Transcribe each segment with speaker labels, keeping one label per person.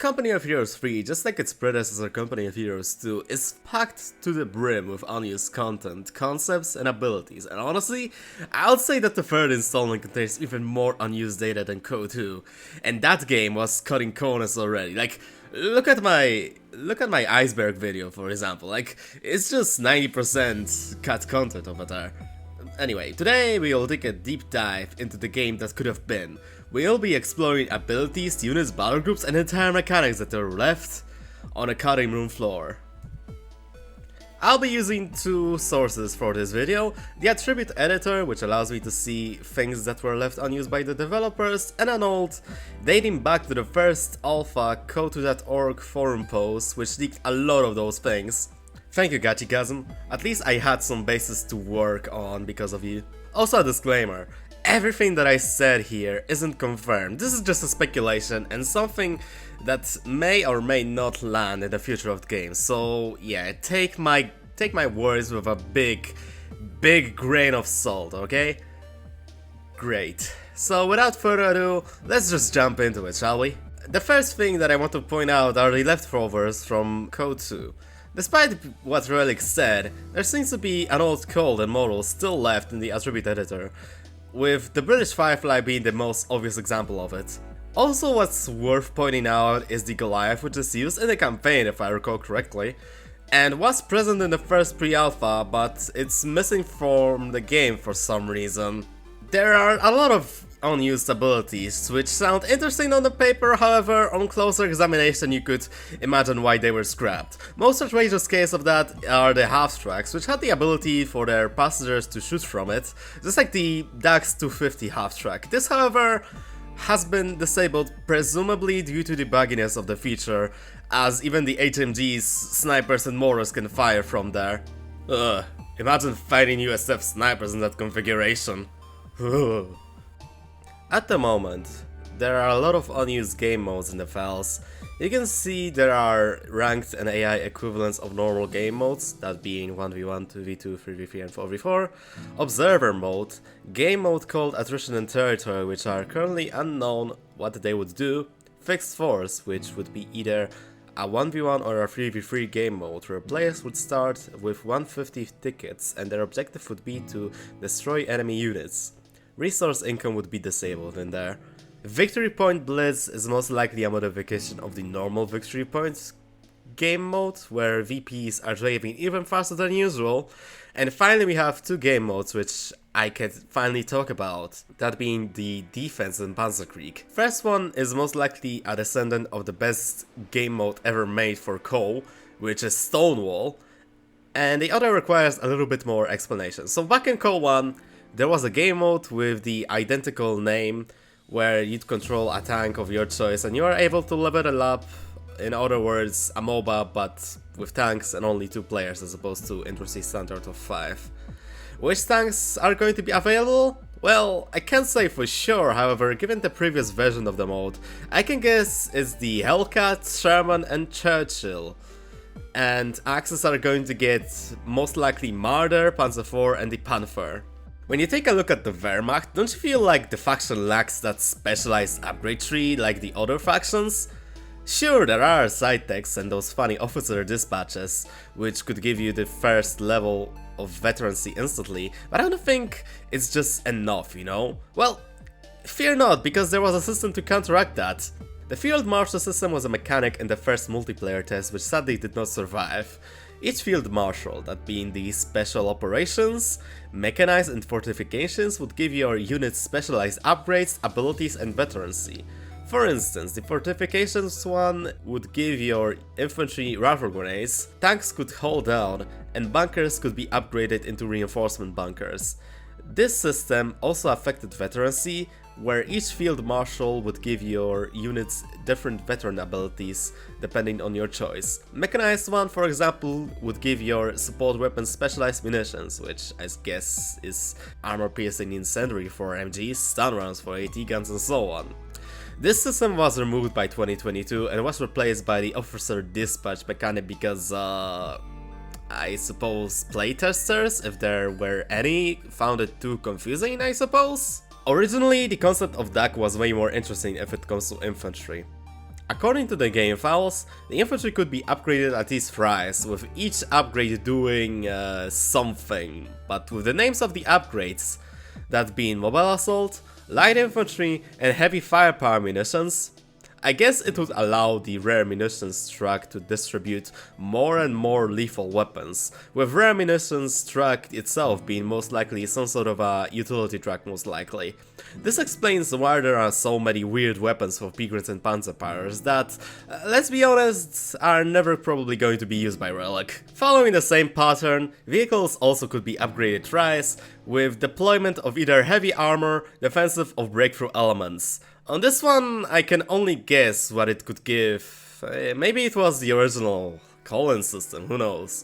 Speaker 1: Company of Heroes 3, just like its predecessor Company of Heroes 2, is packed to the brim with unused content, concepts and abilities, and honestly, I would say that the third installment contains even more unused data than Code 2, and that game was cutting corners already. Like, look at my iceberg video, for example. Like, it's just 90% cut content over there. Anyway, today we'll take a deep dive into the game that could have been. We'll be exploring abilities, units, battlegroups, and entire mechanics that are left on a cutting room floor. I'll be using two sources for this video: the attribute editor, which allows me to see things that were left unused by the developers, and an old, dating back to the first alpha code2.org forum post, which leaked a lot of those things. Thank you, Gachikazm. At least I had some basis to work on because of you. Also a disclaimer, everything that I said here isn't confirmed. This is just a speculation and something that may or may not land in the future of the game. So yeah, take my words with a big grain of salt, okay? Great. So without further ado, let's just jump into it, shall we? The first thing that I want to point out are the leftovers from Code 2. Despite what Relic said, there seems to be an old code and model still left in the attribute editor, with the British Firefly being the most obvious example of it. Also, what's worth pointing out is the Goliath, which is used in the campaign if I recall correctly, and was present in the first pre-alpha, but it's missing from the game for some reason. There are a lot of unused abilities, which sound interesting on the paper, however, on closer examination you could imagine why they were scrapped. Most outrageous case of that are the half-tracks, which had the ability for their passengers to shoot from it, just like the DAX 250 half-track. This, however, has been disabled presumably due to the bugginess of the feature, as even the HMGs, snipers and mortars can fire from there. Ugh, imagine fighting USF snipers in that configuration. Ugh. At the moment, there are a lot of unused game modes in the files. You can see there are ranked and AI equivalents of normal game modes, that being 1v1, 2v2, 3v3 and 4v4, observer mode, game mode called attrition and territory, which are currently unknown what they would do, fixed force, which would be either a 1v1 or a 3v3 game mode, where players would start with 150 tickets and their objective would be to destroy enemy units. Resource income would be disabled in there. Victory Point Blitz is most likely a modification of the normal Victory Point game mode, where VPs are driving even faster than usual. And finally we have two game modes which I can finally talk about, that being the defense and Panzerkrieg. First one is most likely a descendant of the best game mode ever made for Co, which is Stonewall, and the other requires a little bit more explanation. So back in Co 1, there was a game mode with the identical name where you'd control a tank of your choice and you are able to level it up, in other words, a MOBA but with tanks and only 2 players as opposed to industry standard of 5. Which tanks are going to be available? Well, I can't say for sure, however, given the previous version of the mode, I can guess it's the Hellcat, Sherman and Churchill. And Axis are going to get most likely Marder, Panzer IV and the Panther. When you take a look at the Wehrmacht, don't you feel like the faction lacks that specialized upgrade tree like the other factions? Sure, there are side techs and those funny officer dispatches, which could give you the first level of veterancy instantly, but I don't think it's just enough, you know? Well, fear not, because there was a system to counteract that. The Field Marshal system was a mechanic in the first multiplayer test, which sadly did not survive. Each Field Marshal, that being the special operations, mechanized and fortifications, would give your units specialized upgrades, abilities and veterancy. For instance, the fortifications one would give your infantry rifle grenades, tanks could hold down, and bunkers could be upgraded into reinforcement bunkers. This system also affected veterancy, where each Field Marshal would give your units different veteran abilities depending on your choice. Mechanized one, for example, would give your support weapons specialized munitions, which I guess is armor-piercing incendiary for MGs, stun rounds for AT guns and so on. This system was removed by 2022 and was replaced by the officer dispatch mechanic because I suppose playtesters, if there were any, found it too confusing, I suppose? Originally, the concept of DAC was way more interesting if it comes to infantry. According to the game files, the infantry could be upgraded at least thrice, with each upgrade doing something, but with the names of the upgrades, that being mobile assault, light infantry and heavy firepower munitions, I guess it would allow the rare munitions truck to distribute more and more lethal weapons, with rare munitions truck itself being most likely some sort of a utility truck most likely. This explains why there are so many weird weapons for Pigrins and Panzerpowers that, let's be honest, are never probably going to be used by Relic. Following the same pattern, vehicles also could be upgraded thrice, with deployment of either heavy armor, defensive or breakthrough elements. On this one, I can only guess what it could give. Maybe it was the original colon system, who knows.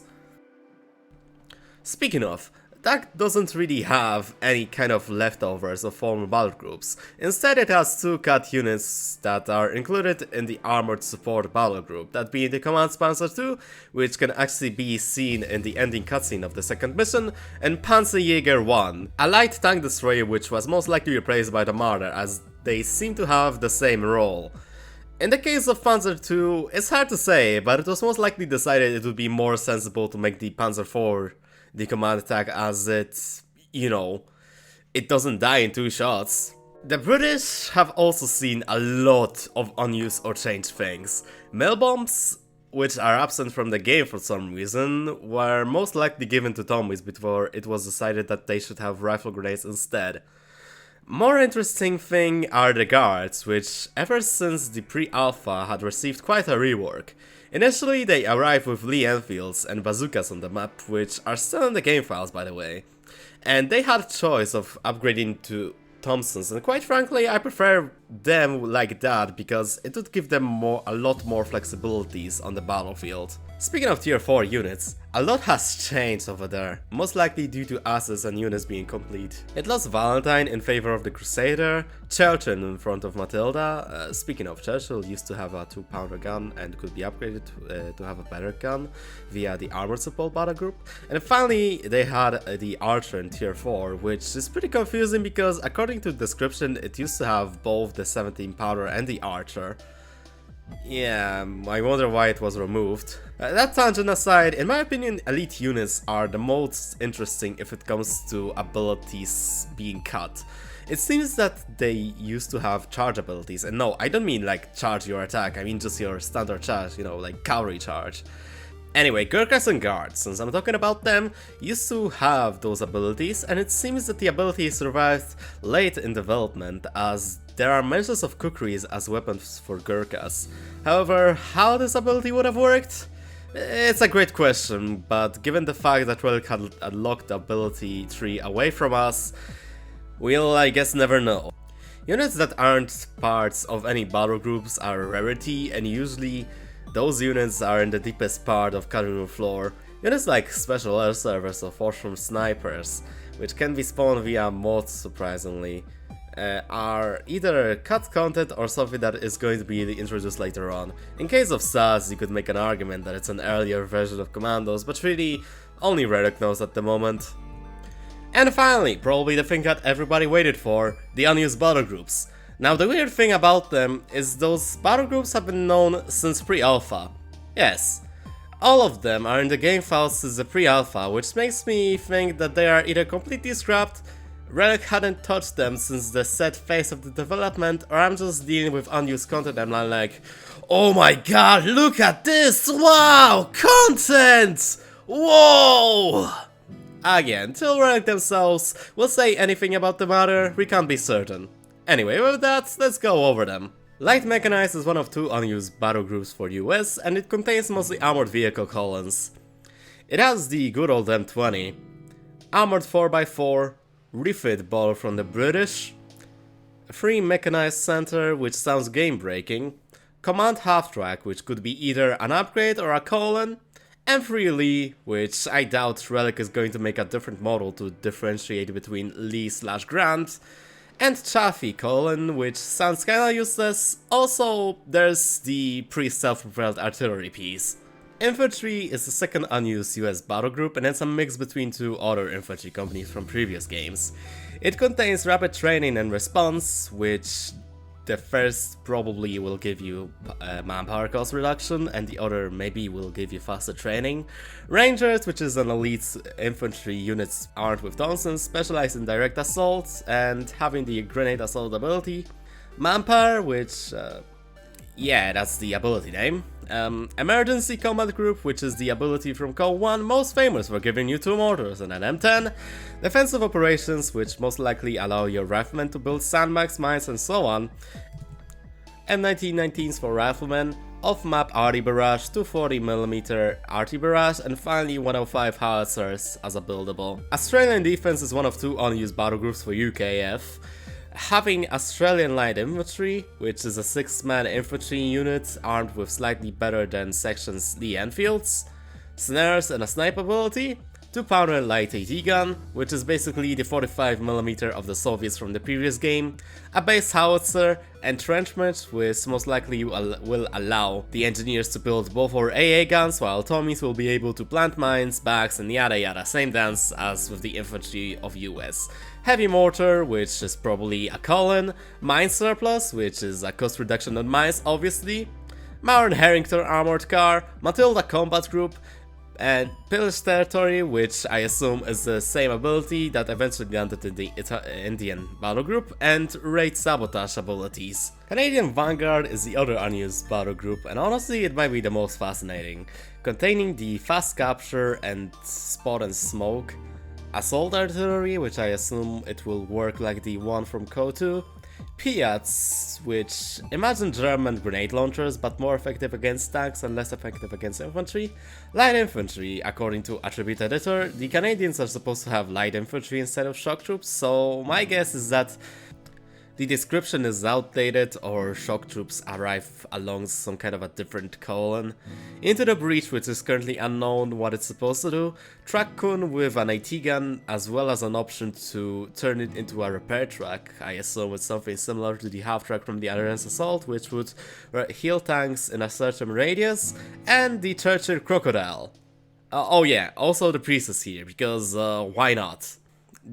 Speaker 1: Speaking of, that doesn't really have any kind of leftovers of former battlegroups. Instead, it has two cut units that are included in the armored support battlegroup, that being the Command Panzer II, which can actually be seen in the ending cutscene of the second mission, and Panzerjäger 1, a light tank destroyer which was most likely replaced by the Marder, as they seem to have the same role. In the case of Panzer II, it's hard to say, but it was most likely decided it would be more sensible to make the Panzer IV the command attack, as it, it doesn't die in 2 shots. The British have also seen a lot of unused or changed things. Mail bombs, which are absent from the game for some reason, were most likely given to Tommies before it was decided that they should have rifle grenades instead. More interesting thing are the guards, which ever since the pre-alpha had received quite a rework. Initially they arrived with Lee Enfields and bazookas on the map, which are still in the game files by the way. And they had a choice of upgrading to Thompsons, and quite frankly I prefer them like that because it would give them a lot more flexibilities on the battlefield. Speaking of tier 4 units, a lot has changed over there, most likely due to assets and units being complete. It lost Valentine in favor of the Crusader, Churchill in front of Matilda. Speaking of, Churchill used to have a 2-pounder gun and could be upgraded to have a better gun via the armored support battle group. And finally they had the Archer in tier 4, which is pretty confusing because according to the description it used to have both the 17-pounder and the Archer. Yeah, I wonder why it was removed. That tangent aside, in my opinion, elite units are the most interesting if it comes to abilities being cut. It seems that they used to have charge abilities, and no, I don't mean like charge your attack, I mean just your standard charge, like cavalry charge. Anyway, Gurkhas and Guards, since I'm talking about them, used to have those abilities, and it seems that the ability survived late in development, as there are mentions of kukris as weapons for Gurkhas. However, how this ability would have worked? It's a great question, but given the fact that Relic had unlocked the ability tree away from us, we'll I guess never know. Units that aren't parts of any battle groups are a rarity, and usually those units are in the deepest part of cutting room floor. Units like Special Air Servers or Force from Snipers, which can be spawned via mods surprisingly, are either cut content or something that is going to be introduced later on. In case of SAS, you could make an argument that it's an earlier version of Commandos, but really, only Relic knows at the moment. And finally, probably the thing that everybody waited for, the unused battlegroups. Now the weird thing about them is those battlegroups have been known since pre-alpha. Yes, all of them are in the game files since the pre-alpha, which makes me think that they are either completely scrapped, Relic hadn't touched them since the set phase of the development, or I'm just dealing with unused content and I'm like, oh my god, look at this, wow, content, whoa! Again, till Relic themselves will say anything about the matter, we can't be certain. Anyway, with that, let's go over them. Light Mechanized is one of 2 unused battle groups for US, and it contains mostly armored vehicle columns. It has the good old M20, armored 4x4, refit ball from the British, a free mechanized center which sounds game breaking, command half track which could be either an upgrade or a colon, and free Lee, which I doubt Relic is going to make a different model to differentiate between Lee/Grant, and Chaffee colon, which sounds kinda useless. Also, there's the pre-self-propelled artillery piece. Infantry is the second unused US battle group, and it's a mix between 2 other infantry companies from previous games. It contains rapid training and response, which The first probably will give you manpower cost reduction, and the other maybe will give you faster training. Rangers, which is an elite infantry unit armed with tonsils, specialized in direct assault and having the grenade assault ability. Manpower, which yeah, that's the ability name. Emergency Combat Group, which is the ability from Call 1, most famous for giving you 2 mortars and an M10. Defensive Operations, which most likely allow your riflemen to build sandbags, mines and so on. M1919s for riflemen. Off-map RT Barrage, 240mm RT Barrage, and finally 105 howitzers as a buildable. Australian Defense is one of 2 unused battle groups for UKF. Having Australian Light Infantry, which is a 6-man infantry unit armed with slightly better than Section's Lee Enfields, snares and a sniper ability, 2-pounder light AT gun, which is basically the 45mm of the Soviets from the previous game, a base howitzer, entrenchment, which most likely will allow the engineers to build both our AA guns, while Tommies will be able to plant mines, bags and yada yada, same dance as with the infantry of US. Heavy mortar, which is probably a column, mine surplus, which is a cost reduction on mines obviously, Mauron Harrington armored car, Matilda combat group, and Pillage Territory, which I assume is the same ability that eventually landed in the Indian battle group, and Raid Sabotage abilities. Canadian Vanguard is the other unused battle group, and honestly it might be the most fascinating, containing the fast capture and spot and smoke, assault artillery, which I assume it will work like the one from KO2, Piats, which imagine German grenade launchers but more effective against tanks and less effective against infantry. Light infantry, according to Attribute Editor, the Canadians are supposed to have light infantry instead of shock troops, so my guess is that the description is outdated or shock troops arrive along some kind of a different colon. Into the breach, which is currently unknown what it's supposed to do, Track Kun with an AT gun as well as an option to turn it into a repair track. I assume it's something similar to the half track from the Adherence Assault, which would heal tanks in a certain radius, and the Churchill Crocodile. Oh yeah, also the priest is here, because why not?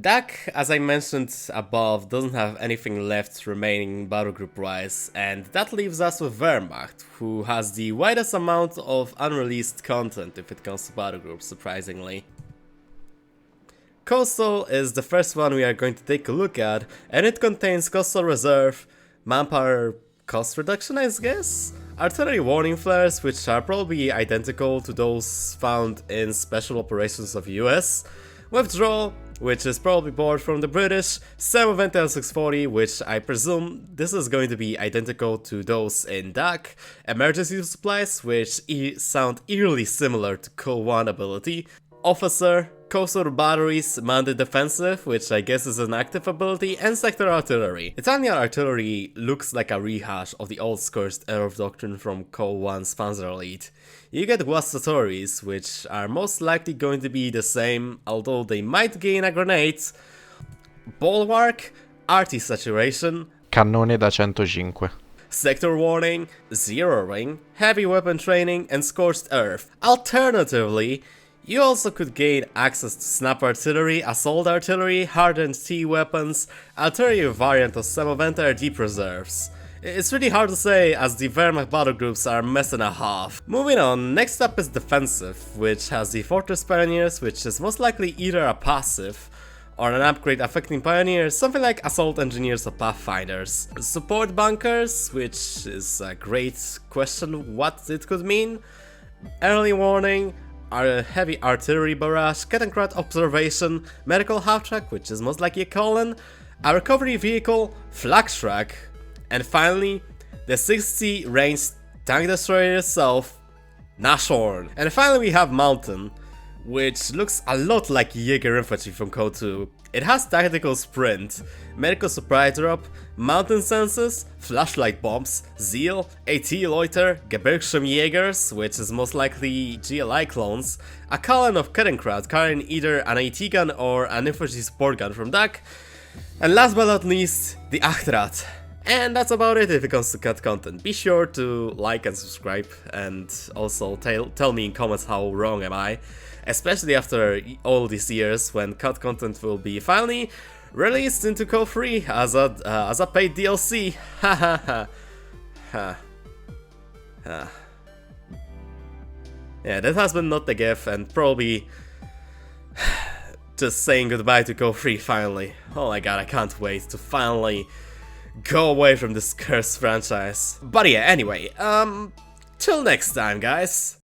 Speaker 1: DAK, as I mentioned above, doesn't have anything left remaining battle group wise, and that leaves us with Wehrmacht, who has the widest amount of unreleased content if it comes to battle groups, surprisingly. Coastal is the first one we are going to take a look at, and it contains Coastal Reserve, manpower cost reduction I guess, artillery warning flares, which are probably identical to those found in Special Operations of US, Withdrawal, which is probably borrowed from the British, Sam-Event L640, which I presume this is going to be identical to those in DAK, Emergency Supplies, which sound eerily similar to Call 1 ability, Officer, Coastal Batteries, Mounted Defensive, which I guess is an active ability, and Sector Artillery. Italian Artillery looks like a rehash of the old Scourged Earth doctrine from Call 1's Panzer Elite. You get Guastatories, which are most likely going to be the same, although they might gain a grenade, Bulwark, RT Saturation,
Speaker 2: Cannone da 105.
Speaker 1: Sector Warning, Zero Ring, Heavy Weapon Training, and Scorched Earth. Alternatively, you also could gain access to Snap Artillery, Assault Artillery, Hardened T weapons, artillery variant of Semoventa Deep Reserves. It's really hard to say as the Wehrmacht battle groups are a mess and a half. Moving on, next up is Defensive, which has the Fortress Pioneers, which is most likely either a passive or an upgrade affecting Pioneers, something like Assault Engineers or Pathfinders. Support Bunkers, which is a great question what it could mean. Early Warning, our Heavy Artillery Barrage, Kettenkrad Observation, Medical Half-Track, which is most likely a colon, a Recovery Vehicle, Flag Track, and finally, the 60 range tank destroyer itself, Nashorn. And finally we have Mountain, which looks a lot like Jaeger Infantry from KO2. It has Tactical Sprint, Medical Supply Drop, Mountain Senses, Flashlight Bombs, Zeal, AT Loiter, Gebirgsschirmjägers, which is most likely GLI clones, a column of Kettenkrad carrying either an AT gun or an infantry support gun from DAK, and last but not least, the Achtrad. And that's about it if it comes to cut content. Be sure to like and subscribe, and also tell me in comments how wrong am I, especially after all these years when cut content will be finally released into co-free as a paid DLC. Ha ha ha. Ha. Ha. Yeah, that has been not the GIF, and probably just saying goodbye to co-free finally. Oh my god, I can't wait to finally go away from this cursed franchise. But yeah, anyway, till next time, guys.